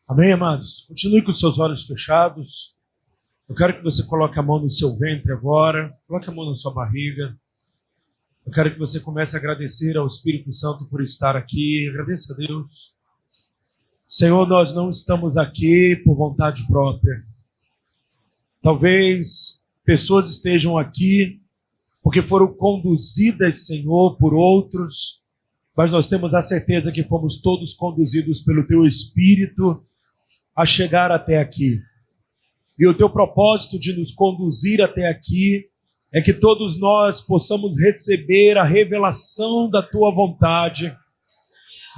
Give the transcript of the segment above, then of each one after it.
Amém, amados? Continue com os seus olhos fechados. Eu quero que você coloque a mão no seu ventre agora. Coloque a mão na sua barriga. Eu quero que você comece a agradecer ao Espírito Santo por estar aqui. Agradeça a Deus. Senhor, nós não estamos aqui por vontade própria. Talvez pessoas estejam aqui porque foram conduzidas, Senhor, por outros, mas nós temos a certeza que fomos todos conduzidos pelo Teu Espírito a chegar até aqui. E o Teu propósito de nos conduzir até aqui é que todos nós possamos receber a revelação da Tua vontade.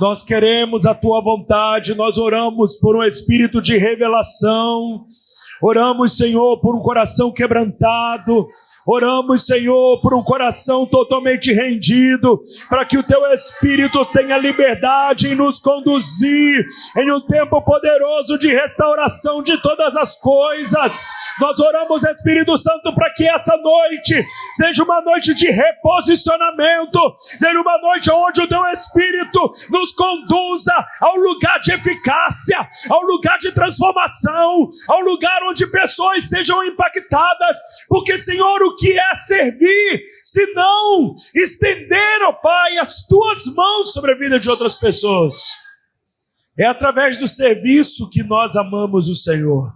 Nós queremos a Tua vontade, nós oramos por um espírito de revelação, oramos, Senhor, por um coração quebrantado, oramos, Senhor, por um coração totalmente rendido, para que o Teu Espírito tenha liberdade em nos conduzir em um tempo poderoso de restauração de todas as coisas. Nós oramos, Espírito Santo, para que essa noite seja uma noite de reposicionamento, seja uma noite onde o Teu Espírito nos conduza ao lugar de eficácia, ao lugar de transformação, ao lugar onde pessoas sejam impactadas, porque, Senhor, o que é servir, se não estender, ó Pai, as Tuas mãos sobre a vida de outras pessoas? É através do serviço que nós amamos o Senhor.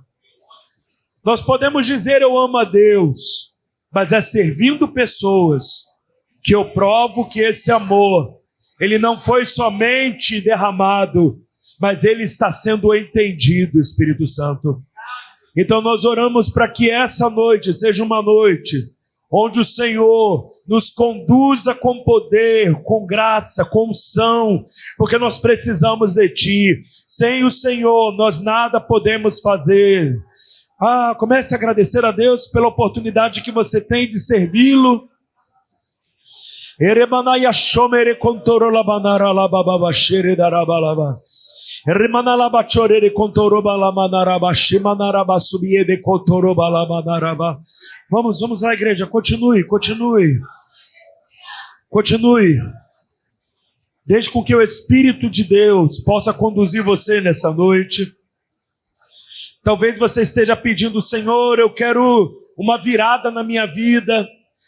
Nós podemos dizer eu amo a Deus, mas é servindo pessoas que eu provo que esse amor, ele não foi somente derramado, mas ele está sendo entendido, Espírito Santo. Então nós oramos para que essa noite seja uma noite onde o Senhor nos conduza com poder, com graça, com unção, porque nós precisamos de Ti. Sem o Senhor nós nada podemos fazer. Comece a agradecer a Deus pela oportunidade que você tem de servi-lo. Vamos lá, igreja, continue. Deixe com que o Espírito de Deus possa conduzir você nessa noite. Talvez você esteja pedindo, Senhor, eu quero uma virada na minha vida,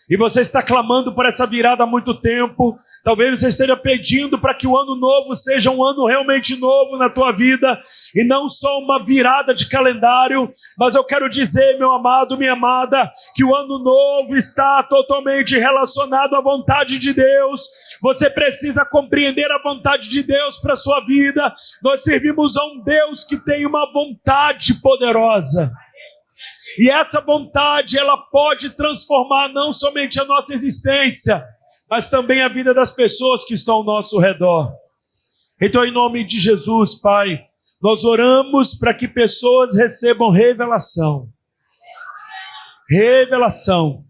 e você está clamando por essa virada há muito tempo. Talvez você esteja pedindo para que o ano novo seja um ano realmente novo na tua vida, e não só uma virada de calendário. Mas eu quero dizer, meu amado, minha amada, que o ano novo está totalmente relacionado à vontade de Deus. Você precisa compreender a vontade de Deus para a sua vida. Nós servimos a um Deus que tem uma vontade poderosa. E essa vontade, ela pode transformar não somente a nossa existência, mas também a vida das pessoas que estão ao nosso redor. Então, em nome de Jesus, Pai, nós oramos para que pessoas recebam revelação. Revelação.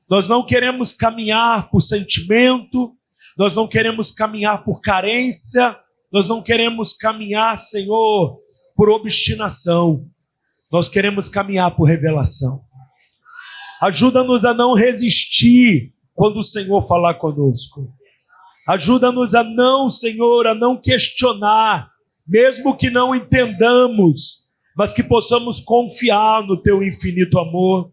Nós não queremos caminhar por sentimento, nós não queremos caminhar por carência, nós não queremos caminhar, Senhor, por obstinação. Nós queremos caminhar por revelação. Ajuda-nos a não resistir quando o Senhor falar conosco. Ajuda-nos a não, Senhor, a não questionar, mesmo que não entendamos, mas que possamos confiar no Teu infinito amor,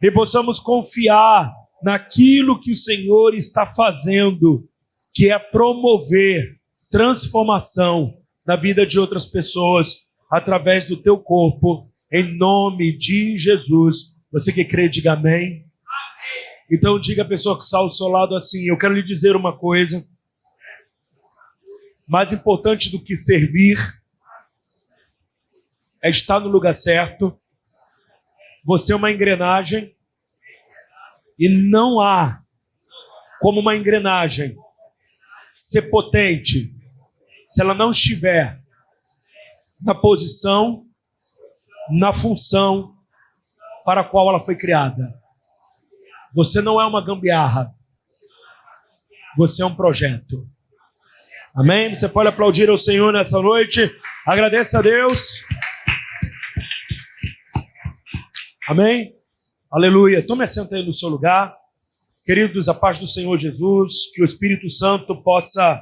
e possamos confiar naquilo que o Senhor está fazendo, que é promover transformação na vida de outras pessoas, através do Teu corpo, em nome de Jesus. Você que crê, diga amém. Então diga à pessoa que está ao seu lado assim: eu quero lhe dizer uma coisa, mais importante do que servir é estar no lugar certo. Você é uma engrenagem, e não há como uma engrenagem ser potente se ela não estiver na posição, na função para a qual ela foi criada. Você não é uma gambiarra, você é um projeto. Amém? Você pode aplaudir ao Senhor nessa noite. Agradeça a Deus. Amém? Aleluia. Tome assento aí no seu lugar. Queridos, a paz do Senhor Jesus, que o Espírito Santo possa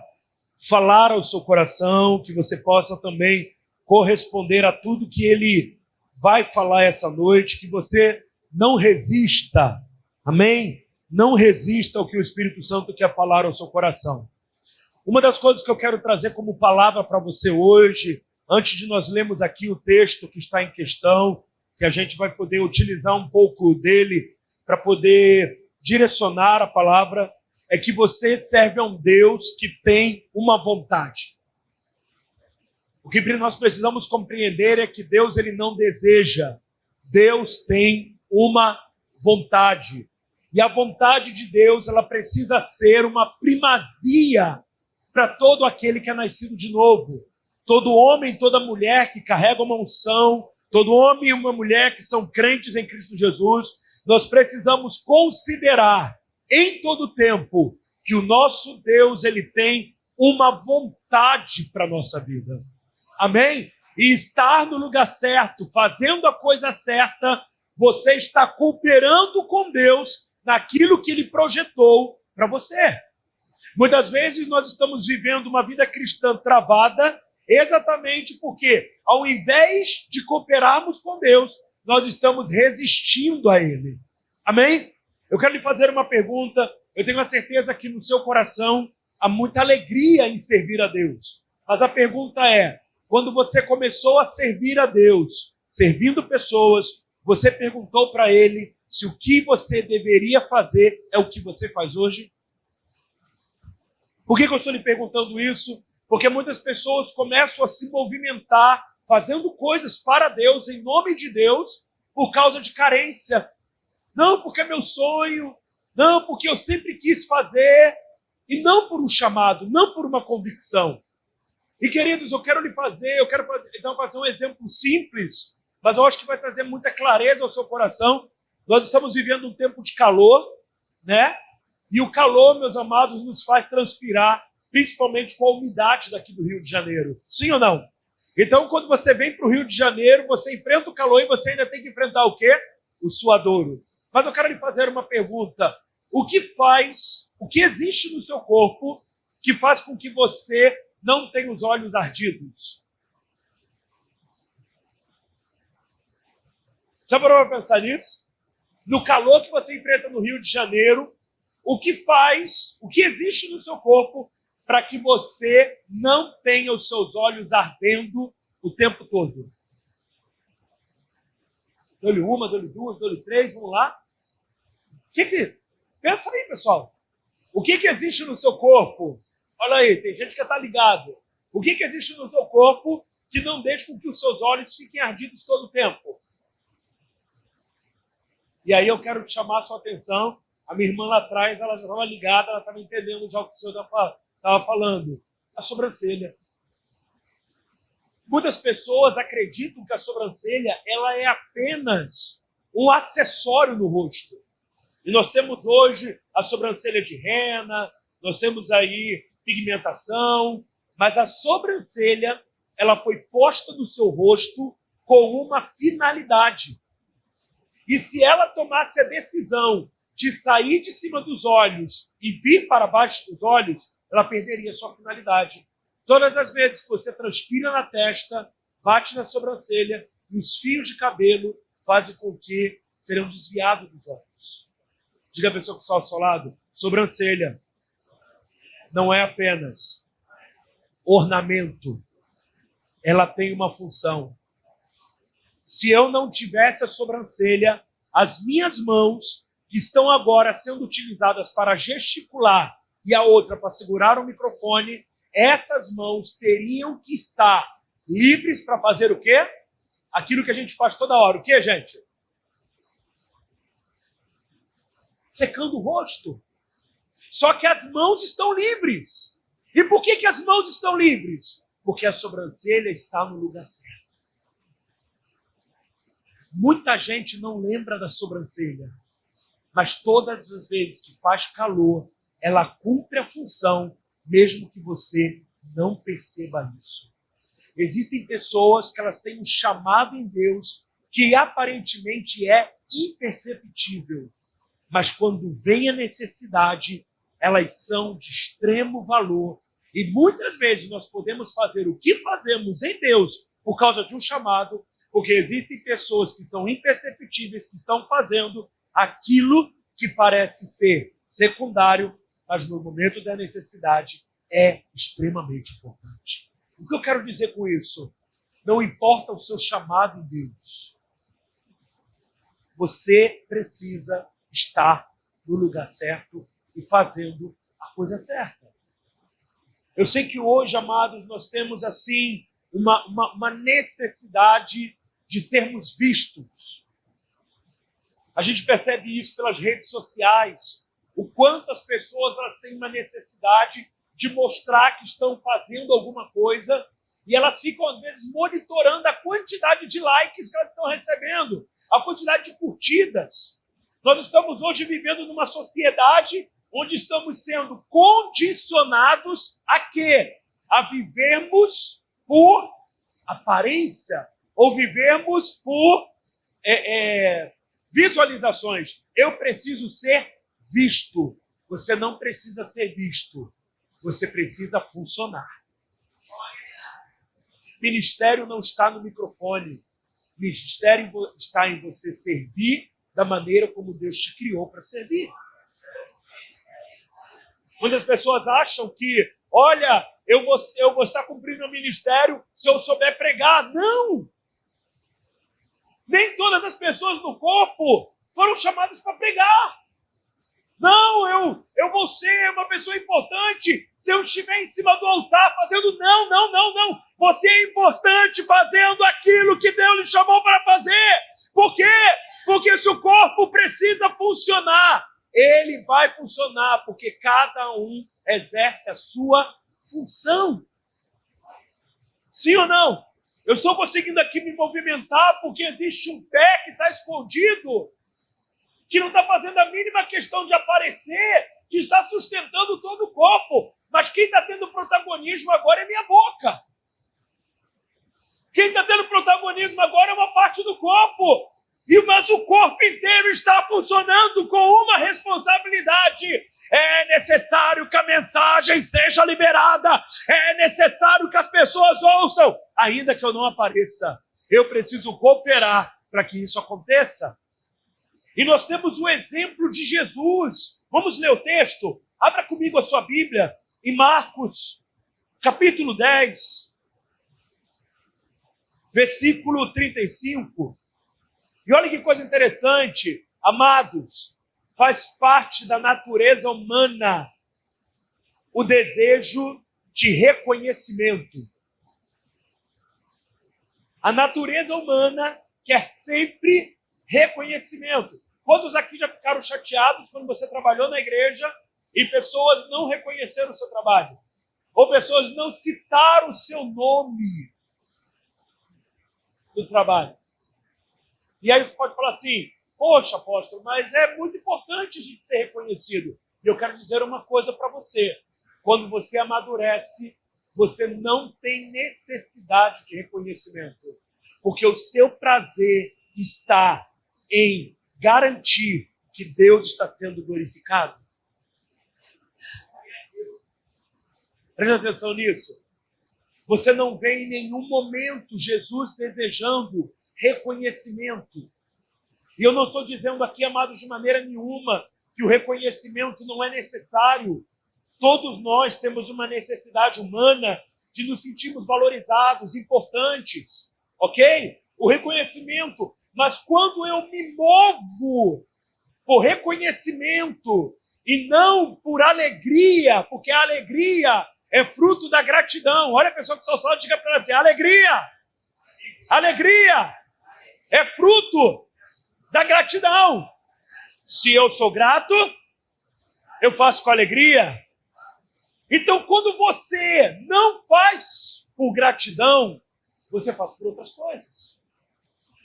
falar ao seu coração, que você possa também corresponder a tudo que Ele vai falar essa noite, que você não resista, amém? Não resista ao que o Espírito Santo quer falar ao seu coração. Uma das coisas que eu quero trazer como palavra para você hoje, antes de nós lermos aqui o texto que está em questão, que a gente vai poder utilizar um pouco dele para poder direcionar a palavra, é que você serve a um Deus que tem uma vontade. O que nós precisamos compreender é que Deus ele não deseja, Deus tem uma vontade. E a vontade de Deus ela precisa ser uma primazia para todo aquele que é nascido de novo. Todo homem, toda mulher que carrega uma unção, todo homem e uma mulher que são crentes em Cristo Jesus, nós precisamos considerar em todo tempo que o nosso Deus ele tem uma vontade para a nossa vida. Amém? E estar no lugar certo, fazendo a coisa certa, você está cooperando com Deus naquilo que Ele projetou para você. Muitas vezes nós estamos vivendo uma vida cristã travada, exatamente porque, ao invés de cooperarmos com Deus, nós estamos resistindo a Ele. Amém? Eu quero lhe fazer uma pergunta. Eu tenho a certeza que no seu coração há muita alegria em servir a Deus. Mas a pergunta é, quando você começou a servir a Deus, servindo pessoas, você perguntou para Ele se o que você deveria fazer é o que você faz hoje? Por que eu estou lhe perguntando isso? Porque muitas pessoas começam a se movimentar, fazendo coisas para Deus, em nome de Deus, por causa de carência. Não porque é meu sonho, não porque eu sempre quis fazer, e não por um chamado, não por uma convicção. E queridos, eu quero fazer um exemplo simples, mas eu acho que vai trazer muita clareza ao seu coração. Nós estamos vivendo um tempo de calor, né? E o calor, meus amados, nos faz transpirar, principalmente com a umidade daqui do Rio de Janeiro. Sim ou não? Então, quando você vem para o Rio de Janeiro, você enfrenta o calor e você ainda tem que enfrentar o quê? O suadouro. Mas eu quero lhe fazer uma pergunta. O que existe no seu corpo que faz com que você não tenha os olhos ardidos? Já parou para pensar nisso? No calor que você enfrenta no Rio de Janeiro, o que existe no seu corpo para que você não tenha os seus olhos ardendo o tempo todo? Dou-lhe uma, dou-lhe duas, dou-lhe três, vamos lá. Pensa aí, pessoal. O que existe no seu corpo? Olha aí, tem gente que está ligado. O que existe no seu corpo que não deixa com que os seus olhos fiquem ardidos todo o tempo? E aí eu quero te chamar a sua atenção. A minha irmã lá atrás, ela já estava ligada, ela estava entendendo já o que o senhor estava falando. A sobrancelha. Muitas pessoas acreditam que a sobrancelha ela é apenas um acessório no rosto. E nós temos hoje a sobrancelha de rena, nós temos aí pigmentação, mas a sobrancelha ela foi posta no seu rosto com uma finalidade. E se ela tomasse a decisão de sair de cima dos olhos e vir para baixo dos olhos, ela perderia sua finalidade. Todas as vezes que você transpira na testa, bate na sobrancelha e os fios de cabelo fazem com que serão desviados dos olhos. Diga a pessoa que está ao seu lado, sobrancelha não é apenas ornamento, ela tem uma função. Se eu não tivesse a sobrancelha, as minhas mãos, que estão agora sendo utilizadas para gesticular e a outra para segurar o microfone, essas mãos teriam que estar livres para fazer o quê? Aquilo que a gente faz toda hora. O quê, gente? Secando o rosto. Só que as mãos estão livres. E por que as mãos estão livres? Porque a sobrancelha está no lugar certo. Muita gente não lembra da sobrancelha, mas todas as vezes que faz calor, ela cumpre a função, mesmo que você não perceba isso. Existem pessoas que elas têm um chamado em Deus que aparentemente é imperceptível, mas quando vem a necessidade, elas são de extremo valor. E muitas vezes nós podemos fazer o que fazemos em Deus por causa de um chamado, porque existem pessoas que são imperceptíveis, que estão fazendo aquilo que parece ser secundário, mas no momento da necessidade é extremamente importante. O que eu quero dizer com isso? Não importa o seu chamado em Deus, você precisa estar no lugar certo e fazendo a coisa certa. Eu sei que hoje, amados, nós temos assim uma necessidade de sermos vistos. A gente percebe isso pelas redes sociais, o quanto as pessoas elas têm uma necessidade de mostrar que estão fazendo alguma coisa e elas ficam, às vezes, monitorando a quantidade de likes que elas estão recebendo, a quantidade de curtidas. Nós estamos hoje vivendo numa sociedade onde estamos sendo condicionados a quê? A vivermos por aparência ou vivermos por visualizações. Eu preciso ser visto. Você não precisa ser visto. Você precisa funcionar. Ministério não está no microfone. Ministério está em você servir da maneira como Deus te criou para servir. Muitas pessoas acham que, olha, eu vou estar cumprindo meu ministério se eu souber pregar. Não! Nem todas as pessoas no corpo foram chamadas para pregar. Não, eu vou ser uma pessoa importante se eu estiver em cima do altar fazendo... Não. Você é importante fazendo aquilo que Deus lhe chamou para fazer. Por quê? Porque se o corpo precisa funcionar, ele vai funcionar, porque cada um exerce a sua função. Sim ou não? Eu estou conseguindo aqui me movimentar porque existe um pé que está escondido, que não está fazendo a mínima questão de aparecer, que está sustentando todo o corpo. Mas quem está tendo protagonismo agora é minha boca. Quem está tendo protagonismo agora é uma parte do corpo. Mas o corpo inteiro está funcionando com uma responsabilidade. É necessário que a mensagem seja liberada. É necessário que as pessoas ouçam, ainda que eu não apareça. Eu preciso cooperar para que isso aconteça. E nós temos o exemplo de Jesus. Vamos ler o texto? Abra comigo a sua Bíblia em Marcos, capítulo 10, versículo 35. E olha que coisa interessante, amados, faz parte da natureza humana o desejo de reconhecimento. A natureza humana quer sempre reconhecimento. Quantos aqui já ficaram chateados quando você trabalhou na igreja e pessoas não reconheceram o seu trabalho? Ou pessoas não citaram o seu nome do trabalho? E aí você pode falar assim, poxa, apóstolo, mas é muito importante a gente ser reconhecido. E eu quero dizer uma coisa para você. Quando você amadurece, você não tem necessidade de reconhecimento. Porque o seu prazer está em garantir que Deus está sendo glorificado. Preste atenção nisso. Você não vê em nenhum momento Jesus desejando reconhecimento. E eu não estou dizendo aqui, amados, de maneira nenhuma que o reconhecimento não é necessário. Todos nós temos uma necessidade humana de nos sentirmos valorizados, importantes, ok? O reconhecimento. Mas quando eu me movo por reconhecimento e não por alegria, porque a alegria é fruto da gratidão. Olha a pessoa que só fala, diga para ela assim, alegria é fruto da gratidão. Se eu sou grato, eu faço com alegria. Então, quando você não faz por gratidão, você faz por outras coisas.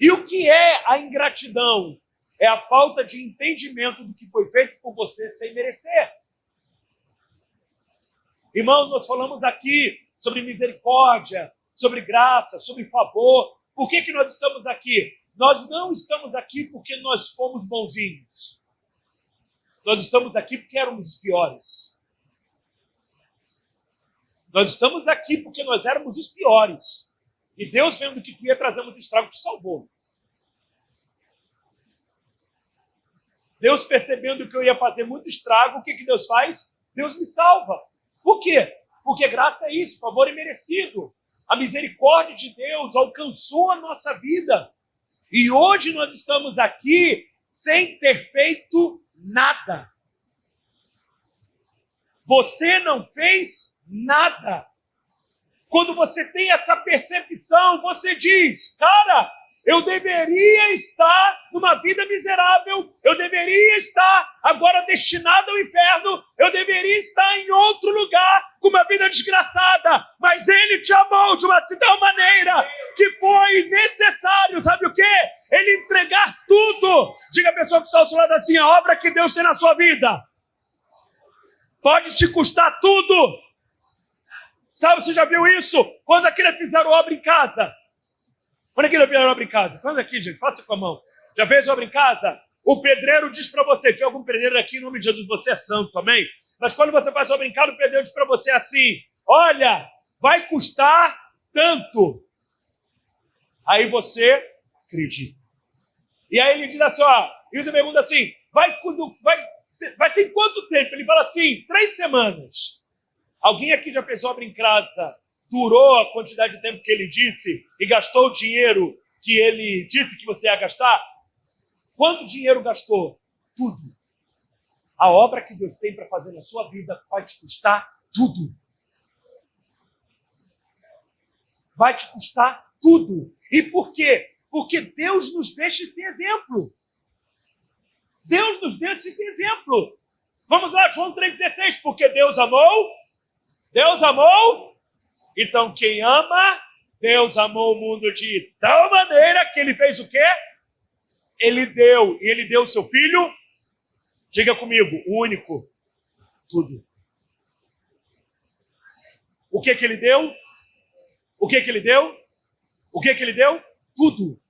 E o que é a ingratidão? É a falta de entendimento do que foi feito por você sem merecer. Irmãos, nós falamos aqui sobre misericórdia, sobre graça, sobre favor. Por que nós estamos aqui? Nós não estamos aqui porque nós fomos bonzinhos. Nós estamos aqui porque éramos os piores. Nós estamos aqui porque nós éramos os piores. E Deus, vendo que tu ia trazer muito estrago, te salvou. Deus, percebendo que eu ia fazer muito estrago, o que Deus faz? Deus me salva. Por quê? Porque graça é isso, favor imerecido. A misericórdia de Deus alcançou a nossa vida. E hoje nós estamos aqui sem ter feito nada. Você não fez nada. Quando você tem essa percepção, você diz, cara, eu deveria estar numa vida miserável, eu deveria estar agora destinado ao inferno, eu deveria estar em outro lugar com uma vida desgraçada, mas Ele te amou de uma tal maneira que foi necessário, sabe o quê? Ele entregar tudo. Diga a pessoa que está ao seu lado assim, a obra que Deus tem na sua vida pode te custar tudo. Sabe, você já viu isso? Quando aqueles fizeram obra em casa? Quando aqueles fizeram obra em casa? Quando aqui, gente? Faça com a mão. Já fez obra em casa? O pedreiro diz para você, tem algum pedreiro aqui, em nome de Jesus, você é santo, amém? Mas quando você faz obra em casa, o pedreiro diz para você assim, olha, vai custar tanto. Aí você acredita. E aí ele diz assim, ó, e você pergunta assim, vai ter em quanto tempo? Ele fala assim, 3 semanas. Alguém aqui já fez obra em casa, durou a quantidade de tempo que ele disse e gastou o dinheiro que ele disse que você ia gastar? Quanto dinheiro gastou? Tudo. A obra que Deus tem para fazer na sua vida vai te custar tudo. Vai te custar tudo. E por quê? Porque Deus nos deixa esse exemplo. Deus nos deixa esse exemplo. Vamos lá, João 3,16. Porque Deus amou. Deus amou. Então quem ama, Deus amou o mundo de tal maneira que Ele fez o quê? Ele deu. E Ele deu o seu Filho. Diga comigo, o único. Tudo. O que Ele deu? O que Ele deu? O que Ele deu? Tudo.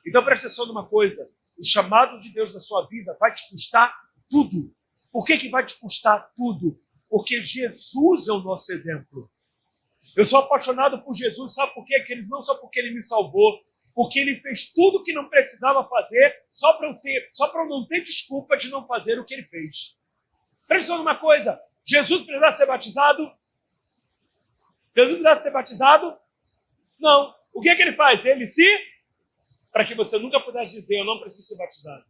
Então presta atenção numa coisa. O chamado de Deus na sua vida vai te custar tudo. Por que vai te custar tudo? Porque Jesus é o nosso exemplo. Eu sou apaixonado por Jesus, sabe por quê? Não só porque Ele me salvou, porque Ele fez tudo o que não precisava fazer, só para eu não ter desculpa de não fazer o que Ele fez. Presta atenção numa coisa. Jesus precisava ser batizado? Jesus precisava ser batizado? Não. O que Ele faz? Ele se... Para que você nunca pudesse dizer, eu não preciso ser batizado.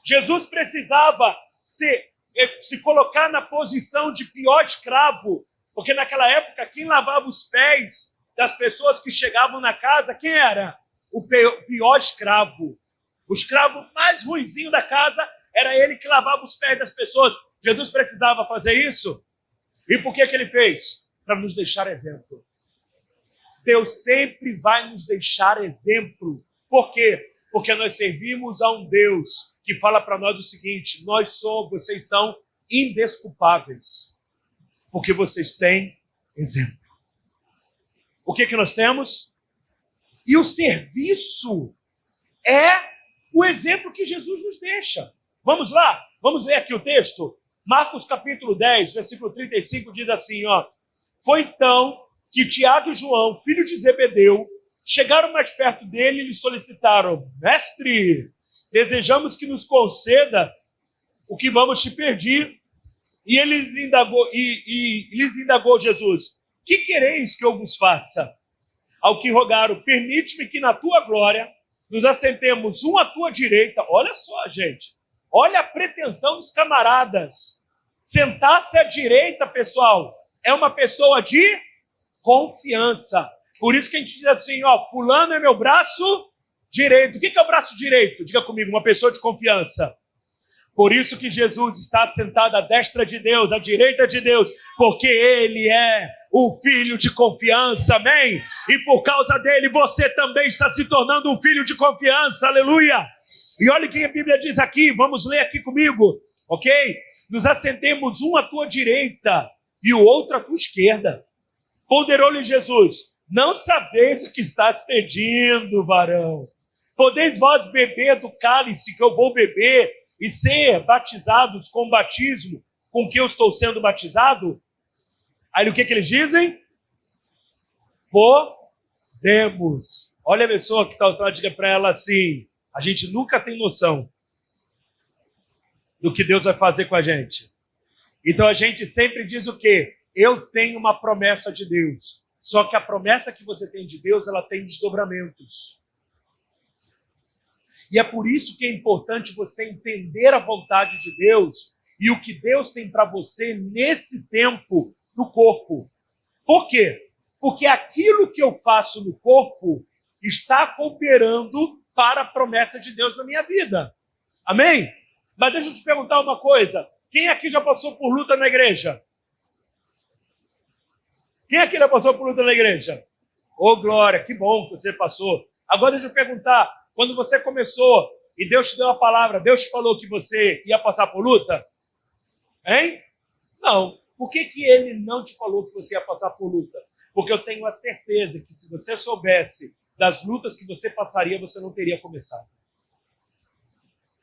Jesus precisava se colocar na posição de pior escravo, porque naquela época quem lavava os pés das pessoas que chegavam na casa, quem era? O pior escravo. O escravo mais ruinzinho da casa era ele que lavava os pés das pessoas. Jesus precisava fazer isso? E por que Ele fez? Para nos deixar exemplo. Deus sempre vai nos deixar exemplo. Por quê? Porque nós servimos a um Deus que fala para nós o seguinte, vocês são indesculpáveis, porque vocês têm exemplo. O que nós temos? E o serviço é o exemplo que Jesus nos deixa. Vamos lá? Vamos ler aqui o texto? Marcos capítulo 10, versículo 35, diz assim, ó, foi então que Tiago e João, filhos de Zebedeu, chegaram mais perto dele e lhe solicitaram, mestre, desejamos que nos conceda o que vamos te pedir. E ele lhes indagou Jesus, que quereis que eu vos faça? Ao que rogaram, permite-me que na tua glória nos assentemos um à tua direita. Olha só, gente, olha a pretensão dos camaradas. Sentar-se à direita, pessoal, é uma pessoa de confiança. Por isso que a gente diz assim, ó, fulano é meu braço direito. O que é o braço direito? Diga comigo, uma pessoa de confiança. Por isso que Jesus está sentado à destra de Deus, à direita de Deus, porque Ele é o filho de confiança, amém? E por causa dele, você também está se tornando um filho de confiança, aleluia! E olha o que a Bíblia diz aqui, vamos ler aqui comigo, ok? Nos assentemos um à tua direita e o outro à tua esquerda. Ponderou-lhe Jesus, não sabeis o que estás pedindo, varão. Podeis vós beber do cálice que eu vou beber e ser batizados com o batismo com que eu estou sendo batizado? Aí o que eles dizem? Podemos. Olha a pessoa que está usando, diga para ela assim: a gente nunca tem noção do que Deus vai fazer com a gente. Então a gente sempre diz o quê? Eu tenho uma promessa de Deus. Só que a promessa que você tem de Deus, ela tem desdobramentos. E é por isso que é importante você entender a vontade de Deus e o que Deus tem para você nesse tempo no corpo. Por quê? Porque aquilo que eu faço no corpo está cooperando para a promessa de Deus na minha vida. Amém? Mas deixa eu te perguntar uma coisa. Quem aqui já passou por luta na igreja? Quem aqui já passou por luta na igreja? Ô, glória, que bom que você passou. Agora deixa eu perguntar, quando você começou e Deus te deu a palavra, Deus te falou que você ia passar por luta? Hein? Não. Por que Ele não te falou que você ia passar por luta? Porque eu tenho a certeza que se você soubesse das lutas que você passaria, você não teria começado.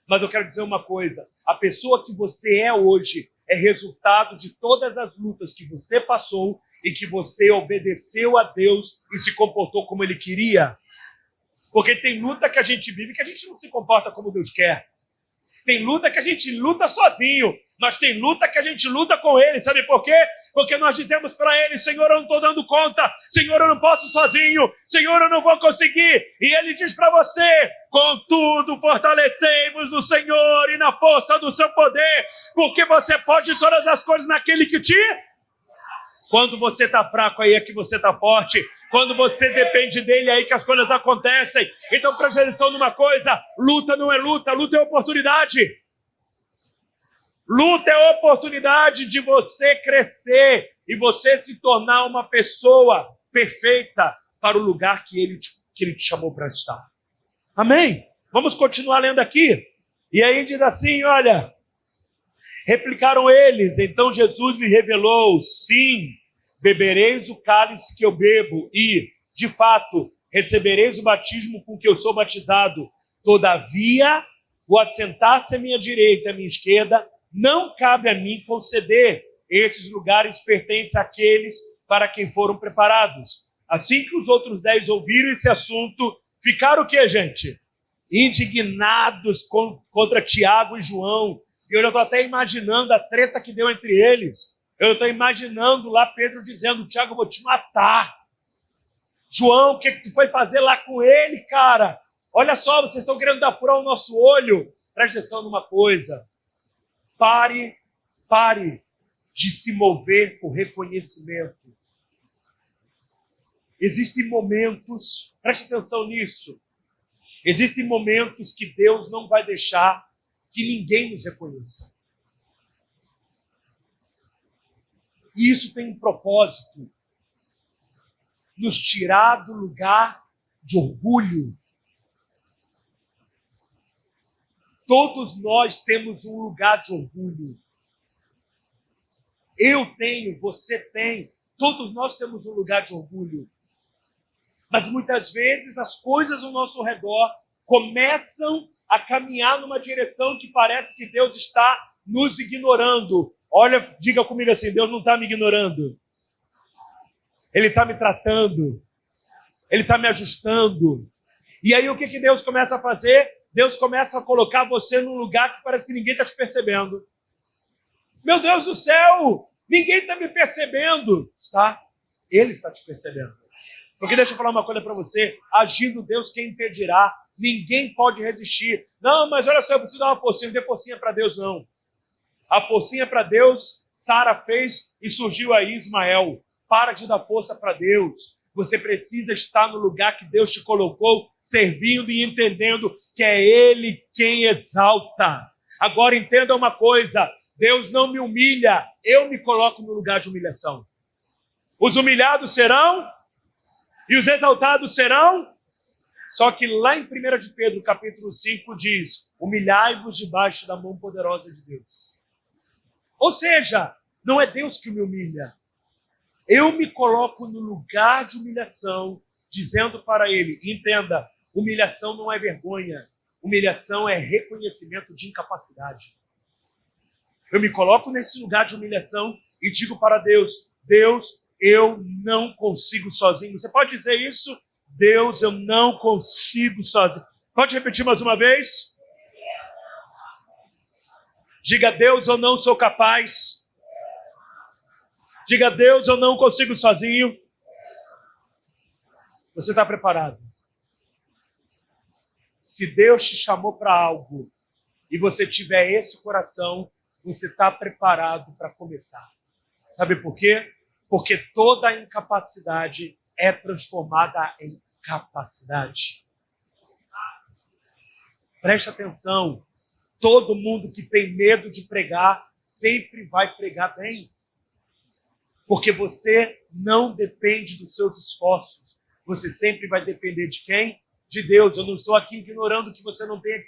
Mas eu quero dizer uma coisa, a pessoa que você é hoje é resultado de todas as lutas que você passou e que você obedeceu a Deus e se comportou como Ele queria. Porque tem luta que a gente vive que a gente não se comporta como Deus quer. Tem luta que a gente luta sozinho, mas tem luta que a gente luta com Ele. Sabe por quê? Porque nós dizemos para Ele: Senhor, eu não estou dando conta. Senhor, eu não posso sozinho. Senhor, eu não vou conseguir. E Ele diz para você: contudo, fortalecei-vos no Senhor e na força do seu poder, porque você pode todas as coisas naquele que te... Quando você está fraco, aí é que você está forte. Quando você depende dele, é aí que as coisas acontecem. Então preste atenção numa coisa: luta não é luta, luta é oportunidade. Luta é oportunidade de você crescer e você se tornar uma pessoa perfeita para o lugar que ele te chamou para estar. Amém? Vamos continuar lendo aqui. E aí diz assim, olha... Replicaram eles, então Jesus lhe revelou: sim, bebereis o cálice que eu bebo e, de fato, recebereis o batismo com que eu sou batizado. Todavia, o assentar-se à minha direita e à minha esquerda, não cabe a mim conceder. Esses lugares pertencem àqueles para quem foram preparados. Assim que os outros 10 ouviram esse assunto, ficaram o quê, gente? Indignados contra Tiago e João. E eu estou até imaginando a treta que deu entre eles. Eu estou imaginando lá Pedro dizendo: Tiago, eu vou te matar. João, o que tu foi fazer lá com ele, cara? Olha só, vocês estão querendo dar furar o nosso olho. Preste atenção numa coisa. Pare de se mover por reconhecimento. Existem momentos, preste atenção nisso. Existem momentos que Deus não vai deixar que ninguém nos reconheça. E isso tem um propósito: nos tirar do lugar de orgulho. Todos nós temos um lugar de orgulho. Eu tenho, você tem, todos nós temos um lugar de orgulho. Mas muitas vezes as coisas ao nosso redor começam a caminhar numa direção que parece que Deus está nos ignorando. Olha, diga comigo assim: Deus não está me ignorando. Ele está me tratando. Ele está me ajustando. E aí o que Deus começa a fazer? Deus começa a colocar você num lugar que parece que ninguém está te percebendo. Meu Deus do céu, ninguém está me percebendo. Está? Ele está te percebendo. Porque deixa eu falar uma coisa para você: agindo Deus, quem impedirá? Ninguém pode resistir. Não, mas olha só, eu preciso dar uma forcinha. Não dê forcinha para Deus, não. A forcinha para Deus, Sara fez e surgiu aí Ismael. Para de dar força para Deus. Você precisa estar no lugar que Deus te colocou, servindo e entendendo que é Ele quem exalta. Agora entenda uma coisa: Deus não me humilha, eu me coloco no lugar de humilhação. Os humilhados serão e os exaltados serão. Só que lá em 1 de Pedro, capítulo 5, diz: humilhai-vos debaixo da mão poderosa de Deus. Ou seja, não é Deus que me humilha. Eu me coloco no lugar de humilhação, dizendo para Ele, entenda, humilhação não é vergonha, humilhação é reconhecimento de incapacidade. Eu me coloco nesse lugar de humilhação e digo para Deus: Deus, eu não consigo sozinho. Você pode dizer isso? Deus, eu não consigo sozinho. Pode repetir mais uma vez? Diga, Deus, eu não sou capaz. Diga, Deus, eu não consigo sozinho. Você está preparado? Se Deus te chamou para algo e você tiver esse coração, você está preparado para começar. Sabe por quê? Porque toda incapacidade é transformada em capacidade. Preste atenção. Todo mundo que tem medo de pregar sempre vai pregar bem. Porque você não depende dos seus esforços. Você sempre vai depender de quem? De Deus. Eu não estou aqui ignorando que você não tenha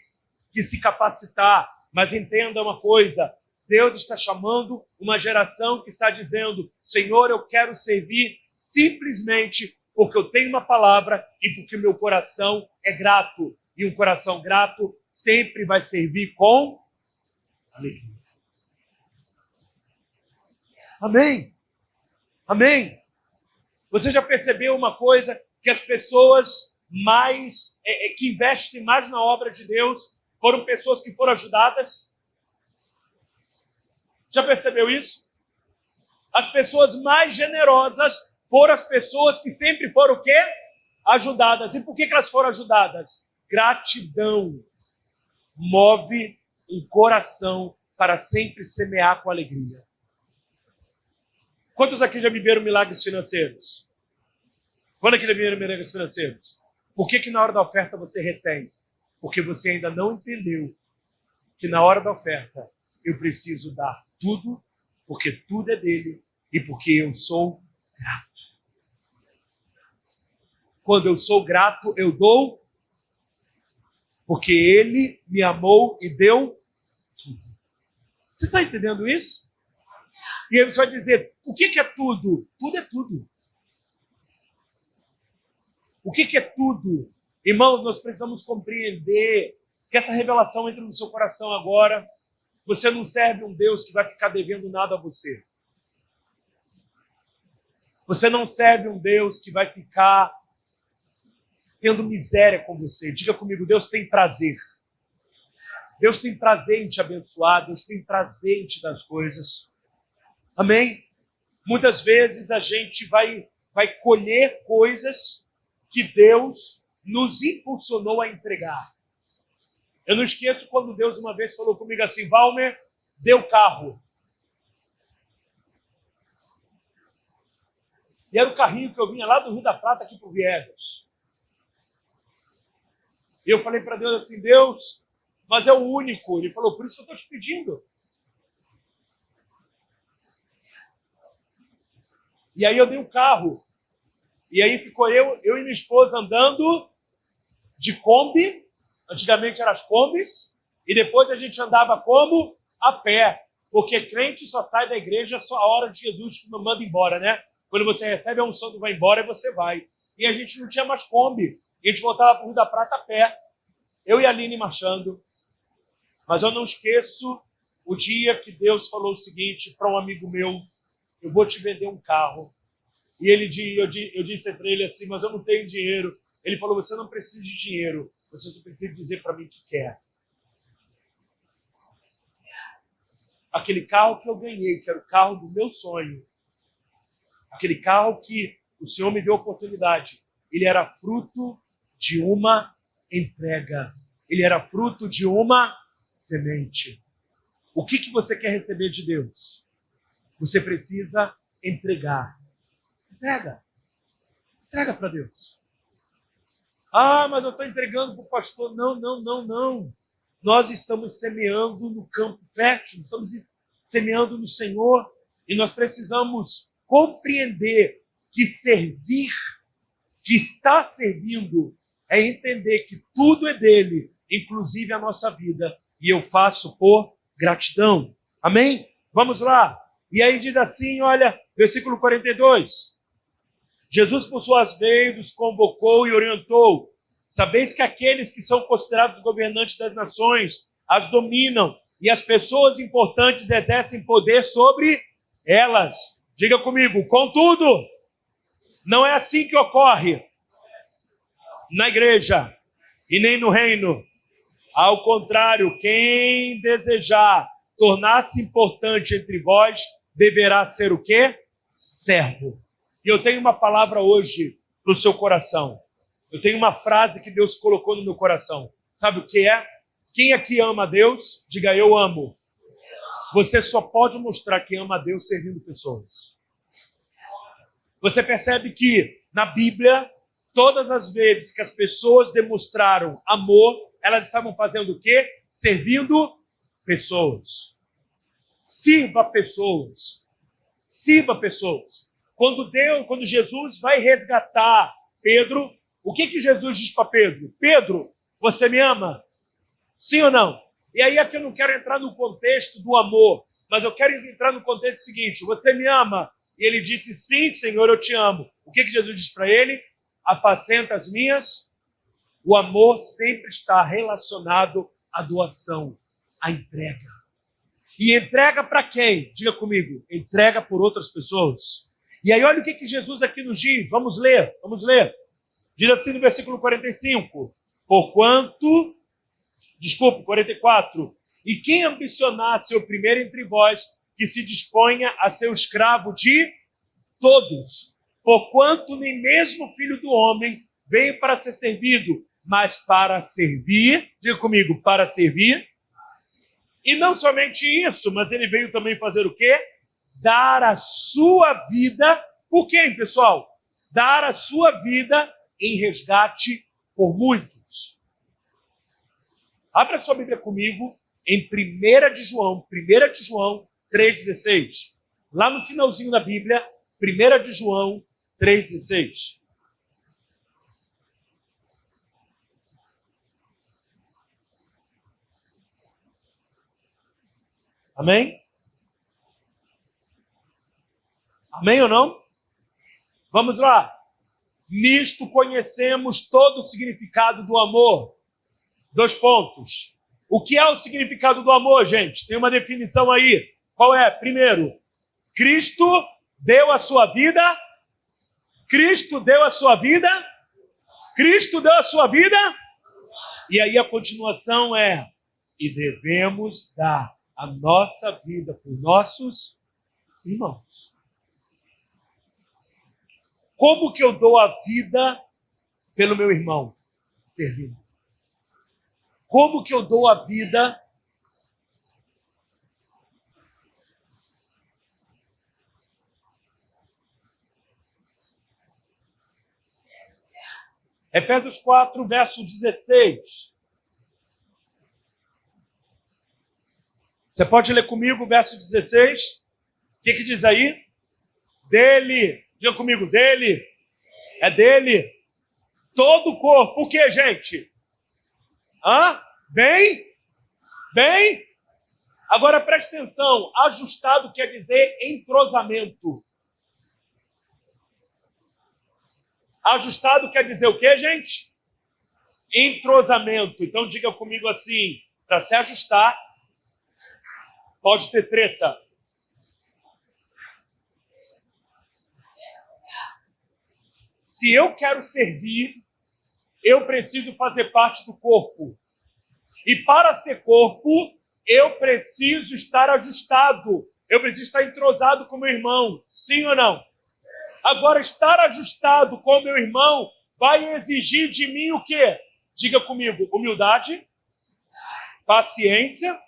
que se capacitar. Mas entenda uma coisa. Deus está chamando uma geração que está dizendo: Senhor, eu quero servir simplesmente porque eu tenho uma palavra e porque meu coração é grato. E um coração grato sempre vai servir com alegria. Amém? Amém? Você já percebeu uma coisa? Que as pessoas que investem mais na obra de Deus foram pessoas que foram ajudadas? Já percebeu isso? As pessoas mais generosas foram as pessoas que sempre foram o quê? Ajudadas. E por que elas foram ajudadas? Gratidão move um coração para sempre semear com alegria. Quantos aqui já viveram milagres financeiros? Quando aqui já viveram milagres financeiros? Por que na hora da oferta você retém? Porque você ainda não entendeu que na hora da oferta eu preciso dar tudo, porque tudo é dele e porque eu sou grato. Quando eu sou grato, eu dou, porque ele me amou e deu tudo. Você está entendendo isso? E aí você vai dizer, o que é tudo? Tudo é tudo. O que é tudo? Irmãos, nós precisamos compreender que essa revelação entra no seu coração agora. Você não serve um Deus que vai ficar devendo nada a você. Você não serve um Deus que vai ficar tendo miséria com você. Diga comigo, Deus tem prazer. Deus tem prazer em te abençoar. Deus tem prazer em te dar as coisas. Amém? Muitas vezes a gente vai colher coisas que Deus nos impulsionou a entregar. Eu não esqueço quando Deus uma vez falou comigo assim: Valmer, dê o carro. E era o carrinho que eu vinha lá do Rio da Prata aqui para o Viegas. E eu falei para Deus assim: Deus, mas é o único. Ele falou: por isso que eu estou te pedindo. E aí eu dei o carro. E aí ficou eu e minha esposa andando de Kombi. Antigamente eram as Kombis. E depois a gente andava como? A pé. Porque crente só sai da igreja só a hora de Jesus que manda embora, né? Quando você recebe a unção do vai embora, e você vai. E a gente não tinha mais Kombi. E a gente voltava para o Rio da Prata a pé. Eu e a Aline marchando. Mas eu não esqueço o dia que Deus falou o seguinte para um amigo meu: eu vou te vender um carro. E eu disse para ele assim: mas eu não tenho dinheiro. Ele falou: você não precisa de dinheiro. Você só precisa dizer para mim que quer. Aquele carro que eu ganhei, que era o carro do meu sonho. Aquele carro que o Senhor me deu oportunidade. Ele era fruto de uma entrega. Ele era fruto de uma semente. O que você quer receber de Deus? Você precisa entregar. Entrega. Entrega para Deus. Ah, mas eu estou entregando para o pastor. Não. Nós estamos semeando no campo fértil. Estamos semeando no Senhor. E nós precisamos compreender que servir, que está servindo, é entender que tudo é dele, inclusive a nossa vida. E eu faço por gratidão. Amém? Vamos lá. E aí diz assim, olha, versículo 42. Jesus, por sua vez, os convocou e orientou. Sabeis que aqueles que são considerados governantes das nações as dominam, e as pessoas importantes exercem poder sobre elas. Diga comigo, contudo, não é assim que ocorre na igreja e nem no reino. Ao contrário, quem desejar tornar-se importante entre vós, deverá ser o quê? Servo. E eu tenho uma palavra hoje para o seu coração. Eu tenho uma frase que Deus colocou no meu coração. Sabe o que é? Quem aqui ama a Deus, diga eu amo. Você só pode mostrar que ama a Deus servindo pessoas. Você percebe que na Bíblia, todas as vezes que as pessoas demonstraram amor, elas estavam fazendo o quê? Servindo pessoas. Sirva pessoas. Sirva pessoas. Quando Jesus vai resgatar Pedro, o que Jesus diz para Pedro? Pedro, você me ama? Sim ou não? E aí aqui eu não quero entrar no contexto do amor, mas eu quero entrar no contexto seguinte, você me ama? E ele disse, sim, Senhor, eu te amo. O que Jesus diz para ele? Apacenta as minhas. O amor sempre está relacionado à doação, à entrega. E entrega para quem? Diga comigo, entrega por outras pessoas. E aí olha o que Jesus aqui nos diz, vamos ler. Diz assim no versículo 45, 44, e quem ambicionar ser o primeiro entre vós, que se disponha a ser o escravo de todos, porquanto nem mesmo o Filho do Homem veio para ser servido, mas para servir, diga comigo, para servir, e não somente isso, mas ele veio também fazer o quê? Dar a sua vida, por quem, pessoal? Dar a sua vida em resgate por muitos. Abra sua Bíblia comigo em 1 de João 3,16. Lá no finalzinho da Bíblia, 1 de João 3,16. Amém? Amém ou não? Vamos lá. Nisto conhecemos todo o significado do amor. 2 pontos. O que é o significado do amor, gente? Tem uma definição aí. Qual é? Primeiro, Cristo deu a sua vida. Cristo deu a sua vida. Cristo deu a sua vida. E aí a continuação é: e devemos dar a nossa vida por nossos irmãos. Como que eu dou a vida pelo meu irmão? Servindo. Como que eu dou a vida? Efésios 4, verso 16. Você pode ler comigo o verso 16? O que diz aí? Dele, diga comigo, dele, é dele, todo o corpo. O que, gente? Bem? Agora preste atenção, ajustado quer dizer entrosamento. Ajustado quer dizer o que, gente? Entrosamento. Então diga comigo assim, para se ajustar, pode ter treta. Se eu quero servir, eu preciso fazer parte do corpo. E para ser corpo, eu preciso estar ajustado. Eu preciso estar entrosado com meu irmão. Sim ou não? Agora, estar ajustado com meu irmão vai exigir de mim o quê? Diga comigo, humildade, paciência,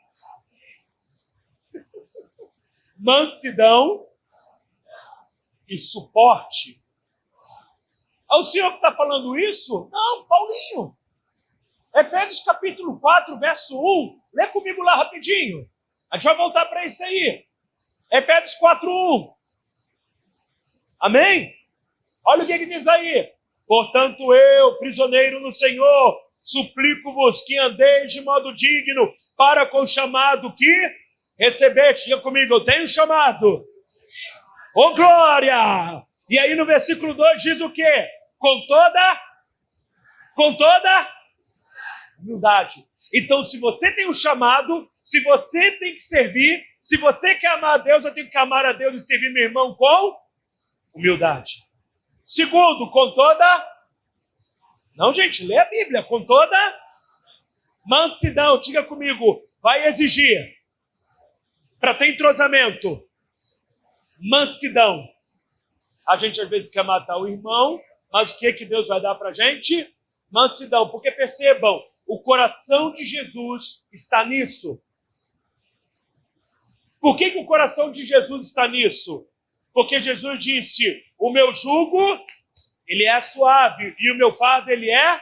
mansidão e suporte. É o senhor que está falando isso? Não, Paulinho. Efésios capítulo 4, verso 1. Lê comigo lá rapidinho. A gente vai voltar para isso aí. Efésios 4, 1. Amém? Olha o que diz aí. Portanto, eu, prisioneiro no Senhor, suplico-vos que andeis de modo digno para com o chamado que recebeste. Diga comigo, eu tenho chamado. Ô, glória! E aí no versículo 2 diz o quê? Com toda humildade. Então, se você tem um chamado, se você tem que servir, Se você quer amar a Deus, eu tenho que amar a Deus e servir meu irmão com humildade. Segundo, com toda... Não, gente, lê a Bíblia. Com toda mansidão. Diga comigo, vai exigir, para ter entrosamento, mansidão. A gente às vezes quer matar o irmão, mas o que é que Deus vai dar para a gente? Mansidão. Porque percebam, o coração de Jesus está nisso. Por que o coração de Jesus está nisso? Porque Jesus disse, o meu jugo, ele é suave, e o meu fardo, ele é...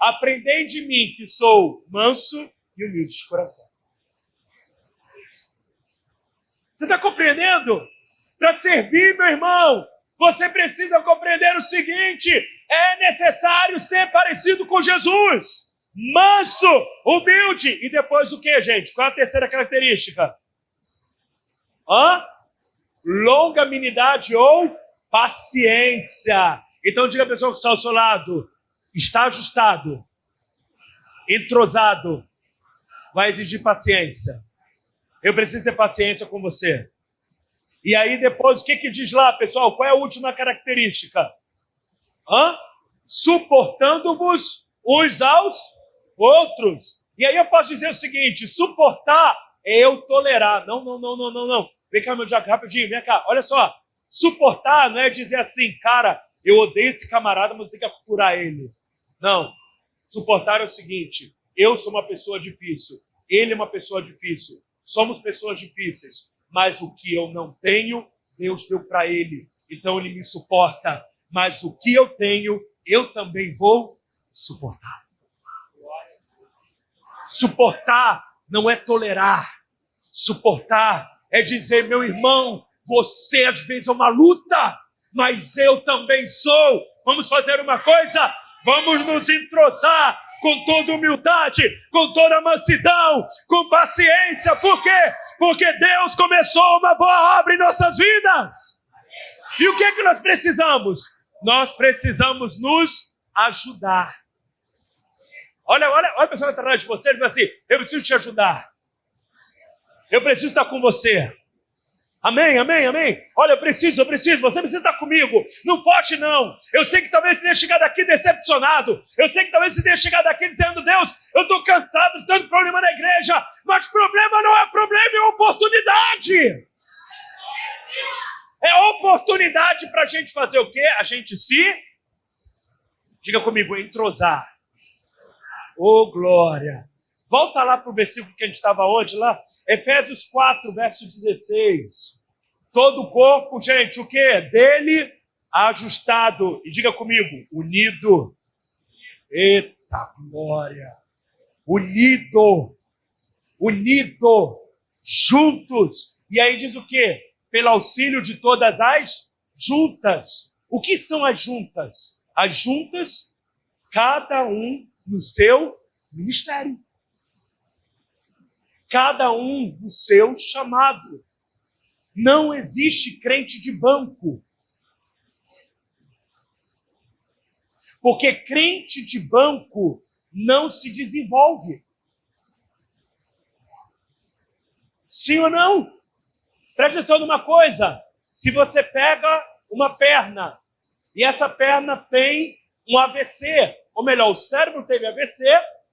Aprendei de mim, que sou manso e humilde de coração. Você está compreendendo? Para servir, meu irmão, você precisa compreender o seguinte, é necessário ser parecido com Jesus. Manso, humilde. E depois o que, gente? Qual é a terceira característica? Longanimidade ou paciência. Então diga a pessoa que está ao seu lado, está ajustado, entrosado, vai exigir paciência. Eu preciso ter paciência com você. E aí depois, o que diz lá, pessoal? Qual é a última característica? Suportando-vos uns aos outros. E aí eu posso dizer o seguinte, suportar é eu tolerar. Não. Vem cá, meu Diaco, rapidinho, vem cá. Olha só, suportar não é dizer assim, cara, eu odeio esse camarada, mas eu tenho que aculturar ele. Não. Suportar é o seguinte, eu sou uma pessoa difícil, ele é uma pessoa difícil, somos pessoas difíceis, mas o que eu não tenho, Deus deu para ele. Então ele me suporta. Mas o que eu tenho, eu também vou suportar. Suportar não é tolerar. Suportar é dizer, meu irmão, você às vezes é uma luta, mas eu também sou. Vamos fazer uma coisa? Vamos nos entrosar com toda humildade, com toda mansidão, com paciência. Por quê? Porque Deus começou uma boa obra em nossas vidas. E o que é que nós precisamos? Nós precisamos nos ajudar. Olha a pessoa que está atrás de você, ele diz assim, eu preciso te ajudar. Eu preciso estar com você. Amém. Olha, eu preciso, você precisa estar comigo. Não foge, não. Eu sei que talvez você tenha chegado aqui decepcionado. Eu sei que talvez você tenha chegado aqui dizendo, Deus, eu estou cansado de tanto problema na igreja. Mas problema não é problema, é oportunidade. É oportunidade para a gente fazer o quê? A gente se, diga comigo, entrosar. Oh, glória. Volta lá para o versículo que a gente estava hoje, lá. Efésios 4, verso 16. Todo o corpo, gente, o quê? Dele ajustado. E diga comigo, unido. Eita glória. Unido. Juntos. E aí diz o quê? Pelo auxílio de todas as juntas. O que são as juntas? As juntas, cada um no seu ministério. Cada um no seu chamado. Não existe crente de banco. Porque crente de banco não se desenvolve. Sim ou não? Preste atenção numa coisa. Se você pega uma perna e essa perna tem um AVC, ou melhor, o cérebro teve AVC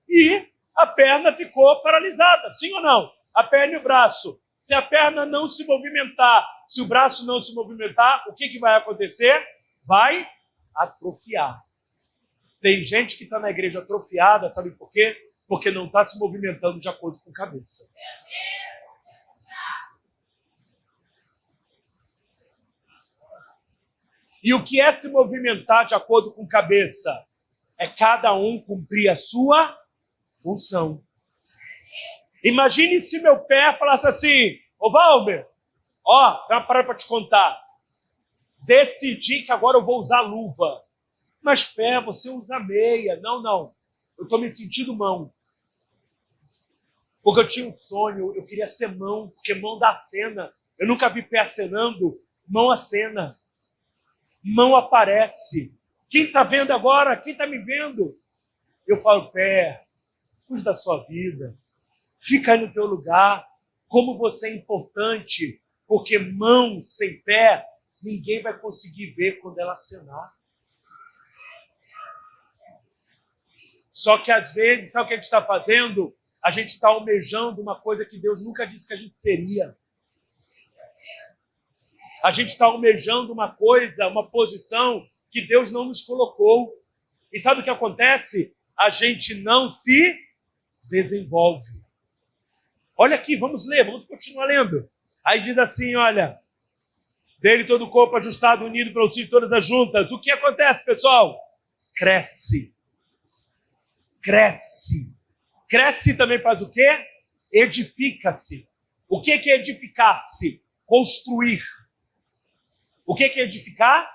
e a perna ficou paralisada, sim ou não? A perna e o braço. Se a perna não se movimentar, se o braço não se movimentar, o que vai acontecer? Vai atrofiar. Tem gente que está na igreja atrofiada, sabe por quê? Porque não está se movimentando de acordo com a cabeça. E o que é se movimentar de acordo com a cabeça? É cada um cumprir a sua função. Imagine se meu pé falasse assim, ô Valber, dá uma parada para te contar. Decidi que agora eu vou usar luva. Mas pé, você usa meia. Não. Eu estou me sentindo mão. Porque eu tinha um sonho, eu queria ser mão, porque mão dá cena. Eu nunca vi pé acenando, mão acena. Mão aparece. Quem está vendo agora? Quem está me vendo? Eu falo, pé, cuide da sua vida. Fica aí no teu lugar. como você é importante, porque mão sem pé, ninguém vai conseguir ver quando ela acenar. Só que às vezes, sabe o que a gente está fazendo? A gente está almejando uma coisa que Deus nunca disse que a gente seria. A gente está almejando uma coisa, uma posição que Deus não nos colocou. E sabe o que acontece? A gente não se desenvolve. Olha aqui, vamos ler, vamos continuar lendo. Aí diz assim, olha, dele todo o corpo ajustado, unido para auxílio de todas as juntas. O que acontece, pessoal? Cresce. Cresce. Cresce também faz o quê? Edifica-se. O que é edificar-se? Construir. O que é edificar?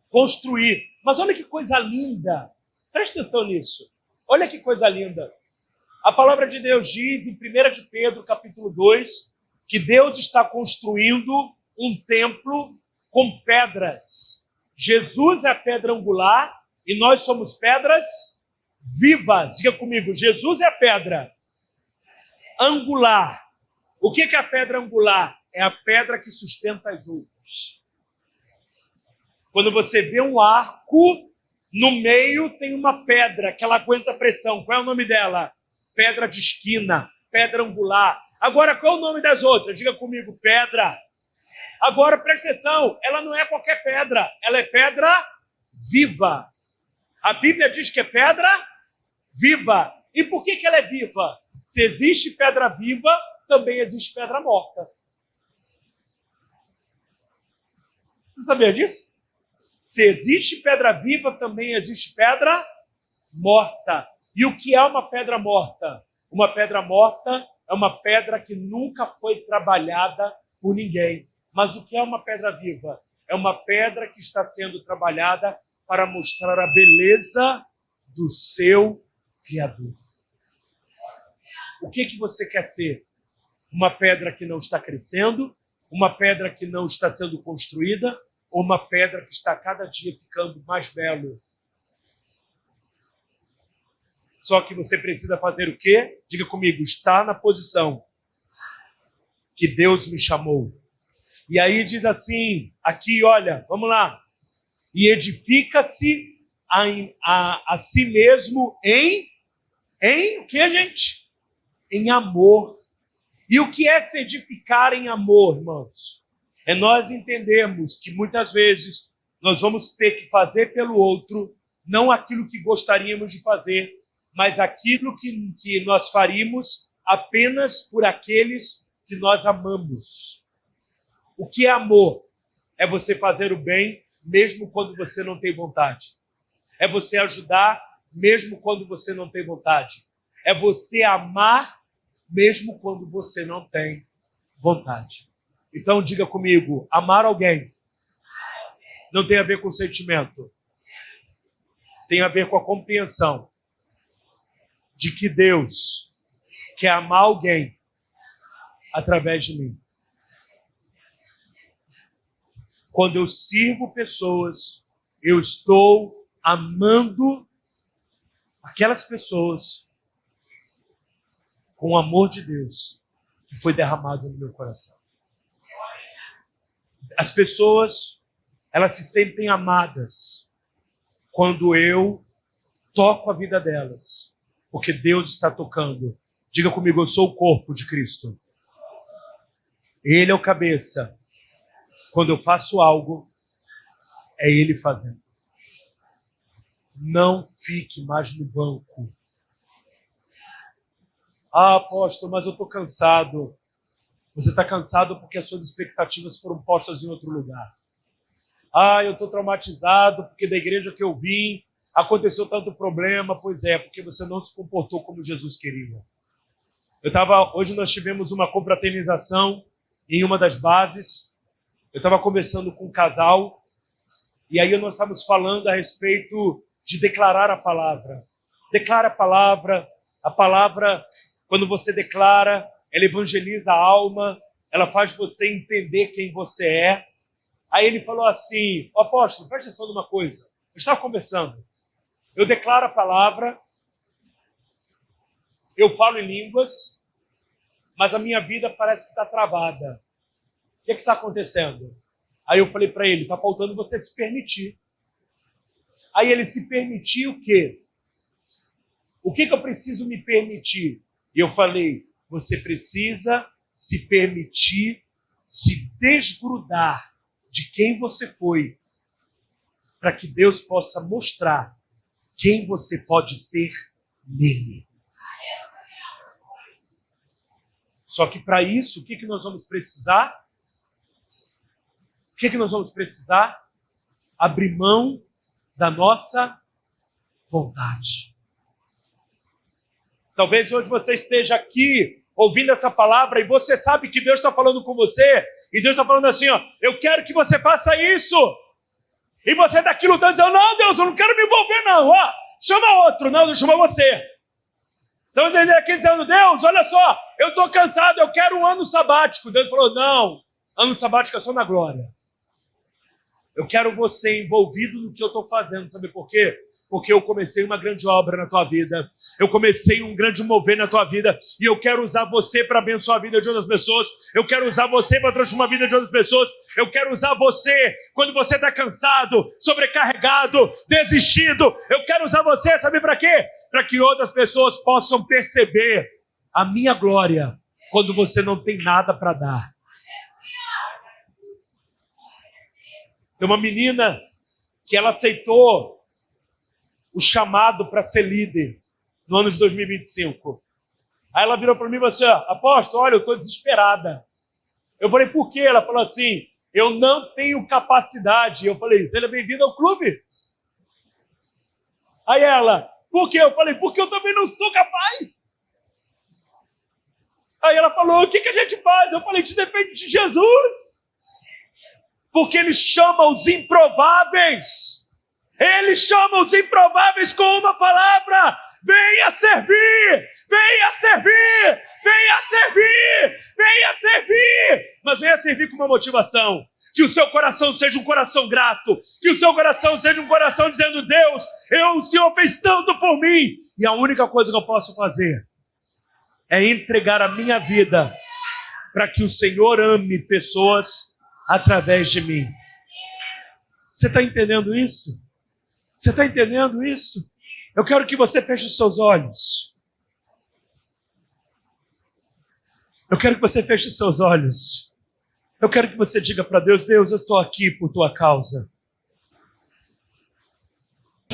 Construir. Mas olha que coisa linda. Presta atenção nisso. Olha que coisa linda. A palavra de Deus diz em 1 de Pedro, capítulo 2, que Deus está construindo um templo com pedras. Jesus é a pedra angular e nós somos pedras vivas. Diga comigo, Jesus é a pedra angular. O que é a pedra angular? É a pedra que sustenta as outras. Quando você vê um arco, no meio tem uma pedra que ela aguenta pressão. Qual é o nome dela? Pedra de esquina, pedra angular. Agora, qual é o nome das outras? Diga comigo, pedra. Agora, presta atenção, ela não é qualquer pedra, ela é pedra viva. A Bíblia diz que é pedra viva. E por que ela é viva? Se existe pedra viva, também existe pedra morta. Você sabia disso? Se existe pedra viva, também existe pedra morta. E o que é uma pedra morta? Uma pedra morta é uma pedra que nunca foi trabalhada por ninguém. Mas o que é uma pedra viva? É uma pedra que está sendo trabalhada para mostrar a beleza do seu Criador. O que você quer ser? Uma pedra que não está crescendo? Uma pedra que não está sendo construída? Ou uma pedra que está cada dia ficando mais belo? Só que você precisa fazer o quê? Diga comigo, está na posição que Deus me chamou. E aí diz assim, aqui, olha, vamos lá. E edifica-se a si mesmo em o que, gente? Em amor. E o que é se edificar em amor, irmãos? É nós entendermos que muitas vezes nós vamos ter que fazer pelo outro, não aquilo que gostaríamos de fazer, mas aquilo que nós faríamos apenas por aqueles que nós amamos. O que é amor? É você fazer o bem mesmo quando você não tem vontade. É você ajudar mesmo quando você não tem vontade. É você amar mesmo quando você não tem vontade. Então diga comigo, amar alguém não tem a ver com sentimento. Tem a ver com a compreensão de que Deus quer amar alguém através de mim. Quando eu sirvo pessoas, eu estou amando aquelas pessoas com o amor de Deus que foi derramado no meu coração. As pessoas, elas se sentem amadas quando eu toco a vida delas, porque Deus está tocando. Diga comigo, eu sou o corpo de Cristo. Ele é o cabeça. Quando eu faço algo, é Ele fazendo. Não fique mais no banco. Ah, apóstolo, mas eu estou cansado. Você está cansado porque as suas expectativas foram postas em outro lugar. Ah, eu estou traumatizado porque da igreja que eu vim aconteceu tanto problema. Pois é, porque você não se comportou como Jesus queria. Hoje nós tivemos uma confraternização em uma das bases. Eu estava conversando com um casal e aí nós estávamos falando a respeito de declarar a palavra. Declara a palavra, quando você declara, ela evangeliza a alma, ela faz você entender quem você é. Aí ele falou assim, apóstolo, presta atenção numa coisa. Eu estava conversando, eu declaro a palavra, eu falo em línguas, mas a minha vida parece que está travada. O que está acontecendo? Aí eu falei para ele, está faltando você se permitir. Aí ele se permitiu o quê? O que eu preciso me permitir? E eu falei, você precisa se permitir se desgrudar de quem você foi, para que Deus possa mostrar quem você pode ser nele. Só que para isso, o que nós vamos precisar? O que nós vamos precisar? Abrir mão da nossa vontade. Talvez hoje você esteja aqui ouvindo essa palavra e você sabe que Deus está falando com você e Deus está falando assim, ó, eu quero que você faça isso. E você está aqui lutando dizendo, não, Deus, eu não quero me envolver não, ó, chama outro, não, Deus chama você. Então você está aqui dizendo, Deus, olha só, eu estou cansado, eu quero um ano sabático. Deus falou, não, ano sabático é só na glória. Eu quero você envolvido no que eu estou fazendo, sabe por quê? Porque eu comecei uma grande obra na tua vida, eu comecei um grande mover na tua vida, e eu quero usar você para abençoar a vida de outras pessoas, eu quero usar você para transformar a vida de outras pessoas, eu quero usar você quando você está cansado, sobrecarregado, desistido, eu quero usar você, sabe para quê? Para que outras pessoas possam perceber a minha glória quando você não tem nada para dar. Tem uma menina que ela aceitou o chamado para ser líder no ano de 2025. Aí ela virou para mim e falou assim, apóstolo, olha, eu estou desesperada. Eu falei, por quê? Ela falou assim, eu não tenho capacidade. Eu falei, seja bem-vindo ao clube. Aí ela, por quê? Eu falei, porque eu também não sou capaz. Aí ela falou, o que a gente faz? Eu falei, que depende de Jesus. Porque ele chama os improváveis. Ele chama os improváveis com uma palavra. Venha servir, venha servir, venha servir, venha servir. Mas venha servir com uma motivação. Que o seu coração seja um coração grato. Que o seu coração seja um coração dizendo, Deus, o Senhor fez tanto por mim. E a única coisa que eu posso fazer é entregar a minha vida para que o Senhor ame pessoas através de mim. Você está entendendo isso? Você está entendendo isso? Eu quero que você feche os seus olhos. Eu quero que você feche os seus olhos. Eu quero que você diga para Deus, Deus, eu estou aqui por tua causa.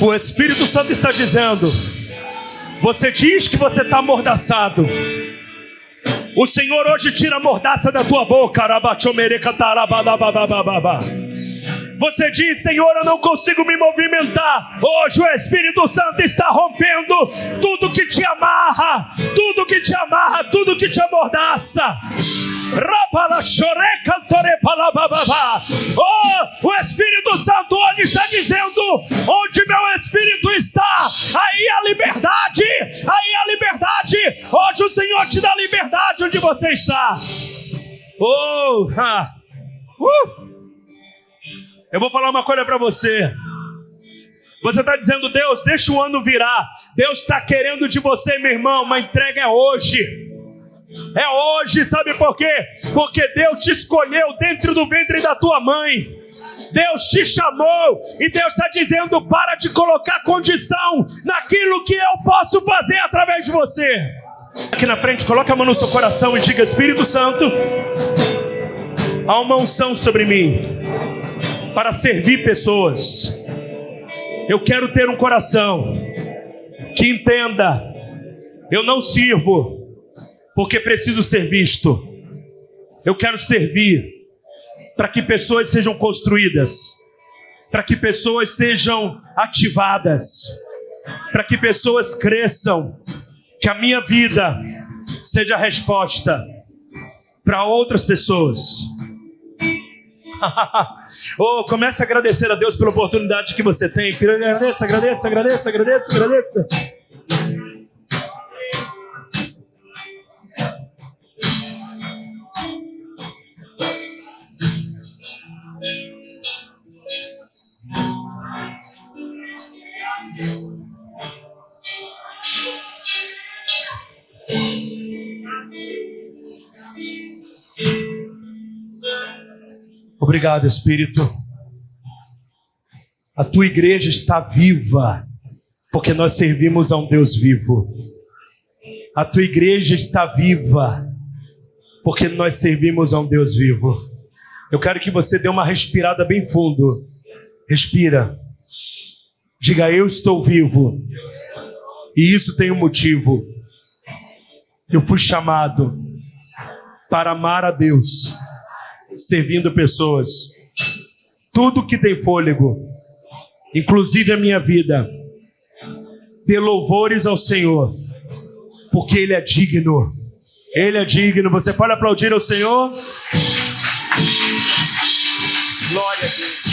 O Espírito Santo está dizendo, você diz que você está amordaçado. O Senhor hoje tira a mordaça da tua boca. Você diz, Senhor, eu não consigo me movimentar. Hoje o Espírito Santo está rompendo tudo que te amarra, tudo que te amarra, tudo que te amordaça. Oh, o Espírito Santo hoje está dizendo, onde meu Espírito está, aí a liberdade, aí a liberdade. Hoje o Senhor te dá liberdade onde você está. Eu vou falar uma coisa para você. Você está dizendo, Deus, deixa o ano virar. Deus está querendo de você, meu irmão, uma entrega é hoje. É hoje, sabe por quê? Porque Deus te escolheu dentro do ventre da tua mãe. Deus te chamou e Deus está dizendo, para de colocar condição naquilo que eu posso fazer através de você. Aqui na frente, coloca a mão no seu coração e diga, Espírito Santo, há uma unção sobre mim para servir pessoas. Eu quero ter um coração que entenda, eu não sirvo porque preciso ser visto. Eu quero servir para que pessoas sejam construídas, para que pessoas sejam ativadas, para que pessoas cresçam, que a minha vida seja a resposta para outras pessoas. Comece a agradecer a Deus pela oportunidade que você tem. Agradeça, agradeça, agradeça, agradeça, agradeça. Obrigado, Espírito. A tua igreja está viva, porque nós servimos a um Deus vivo. A tua igreja está viva, porque nós servimos a um Deus vivo. Eu quero que você dê uma respirada bem fundo. Respira. Diga, eu estou vivo. E isso tem um motivo. Eu fui chamado para amar a Deus, servindo pessoas. Tudo que tem fôlego, inclusive a minha vida, dê louvores ao Senhor, porque Ele é digno. Ele é digno. Você pode aplaudir ao Senhor? Glória a Deus.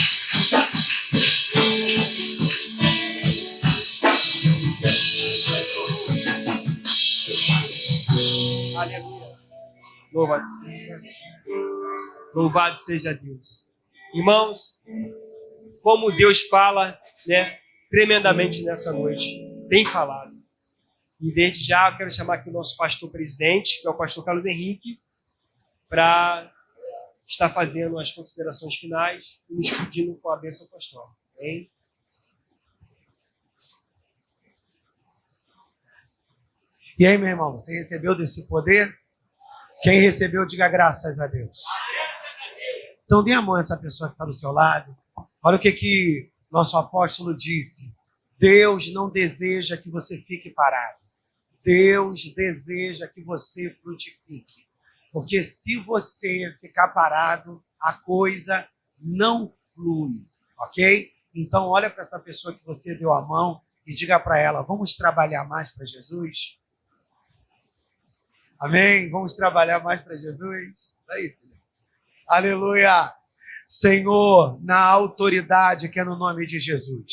Aleluia. Louvado seja Deus. Irmãos, como Deus fala, né, tremendamente nessa noite, tem falado. E desde já eu quero chamar aqui o nosso pastor presidente, que é o pastor Carlos Henrique, para estar fazendo as considerações finais e nos pedindo com a bênção pastor. Amém? E aí, meu irmão, você recebeu desse poder? Quem recebeu, diga graças a Deus. Então, dê a mão a essa pessoa que está do seu lado. Olha o que nosso apóstolo disse. Deus não deseja que você fique parado. Deus deseja que você frutifique. Porque se você ficar parado, a coisa não flui, ok? Então, olha para essa pessoa que você deu a mão e diga para ela, vamos trabalhar mais para Jesus? Amém? Vamos trabalhar mais para Jesus? Isso aí, filho. Aleluia! Senhor, na autoridade que é no nome de Jesus,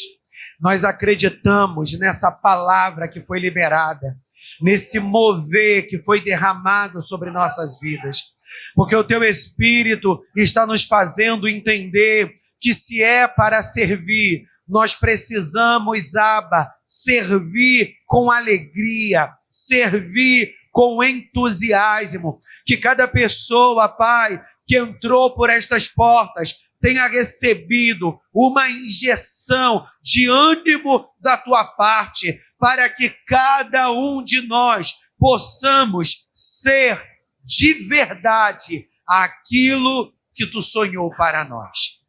nós acreditamos nessa palavra que foi liberada, nesse mover que foi derramado sobre nossas vidas, porque o Teu Espírito está nos fazendo entender que se é para servir, nós precisamos, Abba, servir com alegria, servir com entusiasmo, que cada pessoa, Pai, que entrou por estas portas, tenha recebido uma injeção de ânimo da Tua parte, para que cada um de nós possamos ser de verdade aquilo que Tu sonhou para nós.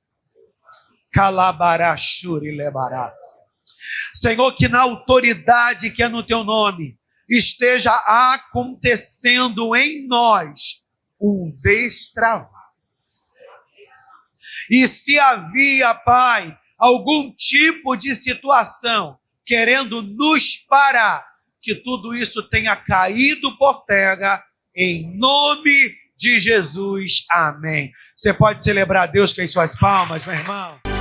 Calabarachuri lebarás. Senhor, que na autoridade que é no Teu nome, esteja acontecendo em nós um destravar. E se havia, Pai, algum tipo de situação querendo nos parar, que tudo isso tenha caído por terra, em nome de Jesus. Amém. Você pode celebrar a Deus com as suas palmas, meu irmão?